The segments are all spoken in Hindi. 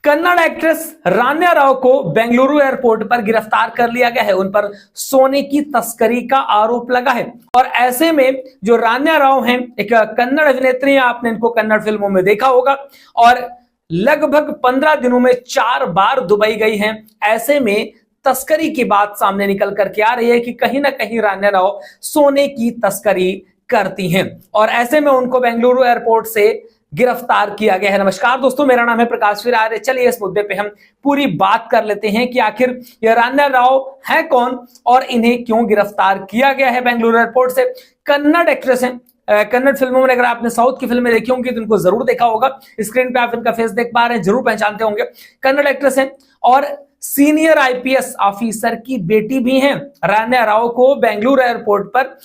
कन्नड़ एक्ट्रेस रान्या राव को बेंगलुरु एयरपोर्ट पर गिरफ्तार कर लिया गया है। उन पर सोने की तस्करी का आरोप लगा है और ऐसे में जो रान्या राव हैं, एक कन्नड़ अभिनेत्री, आपने इनको कन्नड़ फिल्मों में देखा होगा और लगभग 15 दिनों में 4 बार दुबई गई हैं। ऐसे में तस्करी की बात सामने निकल करके आ रही है कि कहीं ना कहीं रान्या राव सोने की तस्करी करती हैं और ऐसे में उनको बेंगलुरु एयरपोर्ट से गिरफ्तार किया गया है। नमस्कार दोस्तों, मेरा नाम है प्रकाश फिरारे। चलिए इस मुद्दे पे हम पूरी बात कर लेते हैं कि आखिर ये रान्या राव है कौन और इन्हें क्यों गिरफ्तार किया गया है बेंगलुरु एयरपोर्ट से। कन्नड़ एक्ट्रेस हैं। कन्नड़ फिल्मों में अगर आपने साउथ की फिल्में देखी होंगी तो इनको जरूर देखा होगा। स्क्रीन पे आप इनका फेस देख पा रहे हैं, जरूर पहचानते होंगे। कन्नड़ एक्ट्रेस हैं और सीनियर आईपीएस ऑफिसर की बेटी भी हैं। रान्या राव को बेंगलुरु एयरपोर्ट पर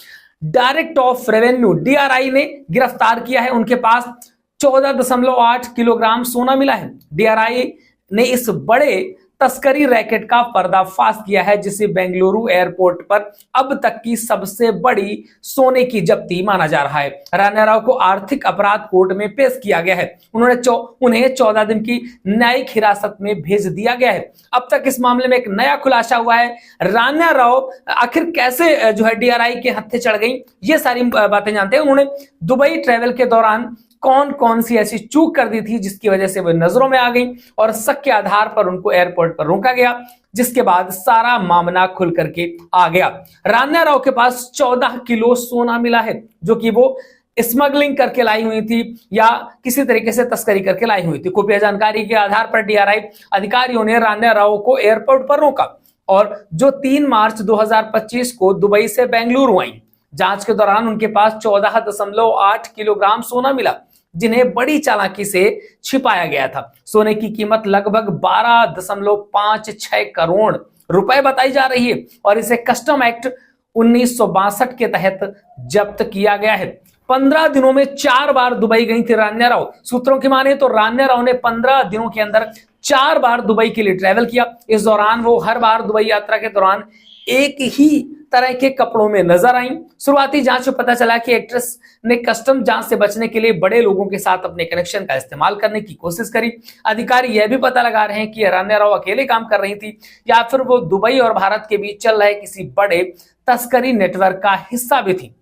डायरेक्ट ऑफ रेवेन्यू डीआरआई ने गिरफ्तार किया है। उनके पास 14.8 किलोग्राम सोना मिला है। डीआरआई ने इस बड़े तस्करी रैकेट का पर्दाफाश किया है, जिसे बेंगलुरु एयरपोर्ट पर अब तक की सबसे बड़ी सोने की जब्ती माना जा रहा है। रान्या राव को आर्थिक अपराध कोर्ट में पेश किया गया है। उन्हें 14 दिन की न्यायिक हिरासत में भेज दिया गया है। अब तक इस मामले में एक नया खुलासा हुआ है। रान्या राव आखिर कैसे जो है डीआरआई के हत्थे चढ़ गई, ये सारी बातें जानते हैं। उन्होंने दुबई ट्रेवल के दौरान कौन कौन सी ऐसी चूक कर दी थी जिसकी वजह से वो नजरों में आ गई और शक के आधार पर उनको एयरपोर्ट पर रोका गया, जिसके बाद सारा मामला खुल करके आ गया। रान्या राव के पास 14 किलो सोना मिला है, जो कि वो स्मगलिंग करके लाई हुई थी या किसी तरीके से तस्करी करके लाई हुई थी। खुफिया जानकारी के आधार पर डीआरआई अधिकारियों ने रान्या राव को एयरपोर्ट पर रोका और जो 3 मार्च 2025 को दुबई से बेंगलुरु आई। जांच के दौरान उनके पास 14.8 किलोग्राम सोना मिला, जिन्हें बड़ी चालाकी से छिपाया गया था। सोने की कीमत लगभग 12.56 करोड़ रुपए बताई जा रही है और इसे कस्टम एक्ट 1962 के तहत जब्त किया गया है। 15 दिनों में 4 बार दुबई गई थी रान्या राव। सूत्रों की माने तो रान्या राव ने 15 दिनों के अंदर 4 बार दुबई के लिए ट्रैवल किया। इस दौरान वो हर बार दुबई यात्रा के दौरान एक ही तरह के कपड़ों में नजर आई। शुरुआती जांच में पता चला कि एक्ट्रेस ने कस्टम जांच से बचने के लिए बड़े लोगों के साथ अपने कनेक्शन का इस्तेमाल करने की कोशिश करी। अधिकारी यह भी पता लगा रहे हैं कि रान्या राव अकेले काम कर रही थी या फिर वो दुबई और भारत के बीच चल रहे किसी बड़े तस्करी नेटवर्क का हिस्सा भी थी।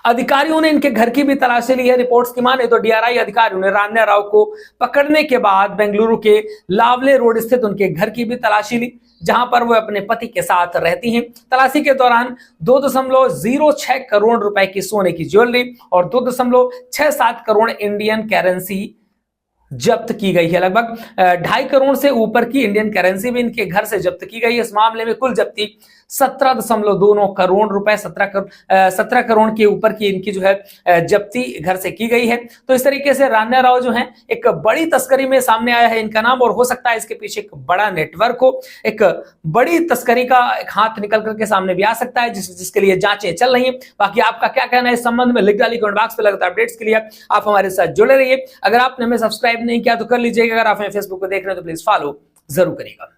अधिकारियों ने इनके घर की भी तलाशी ली है। रिपोर्ट्स की माने तो डीआरआई अधिकारियों ने रान्या राव को पकड़ने के बाद बेंगलुरु के लावले रोड स्थित उनके घर की भी तलाशी ली, जहां पर वो अपने पति के साथ रहती हैं। तलाशी के दौरान 2.06 करोड़ रुपए की सोने की ज्वेलरी और 2.67 करोड़ इंडियन करेंसी जब्त की गई है। लगभग 2.5 करोड़ से ऊपर की इंडियन करेंसी भी इनके घर से जब्त की गई है। इस मामले में कुल जब्ती 17.29 करोड़ रुपए, 17 करोड़ के ऊपर की इनकी जो है जब्ती घर से की गई है। तो इस तरीके से रान्या राव जो है एक बड़ी तस्करी में सामने आया है इनका नाम, और हो सकता है इसके पीछे एक बड़ा नेटवर्क हो, एक बड़ी तस्करी का एक हाथ निकल करके सामने भी आ सकता है, जिसके लिए जांचें चल रही है। बाकी आपका क्या कहना है इस संबंध में, लिख डालिए कमेंट बॉक्स में। लगातार अपडेट्स के लिए आप हमारे साथ जुड़े रहिए। अगर आपने हमें सब्सक्राइब नहीं किया तो कर लीजिएगा। अगर आप हमें फेसबुक पर देख रहे हैं तो प्लीज फॉलो जरूर करिएगा।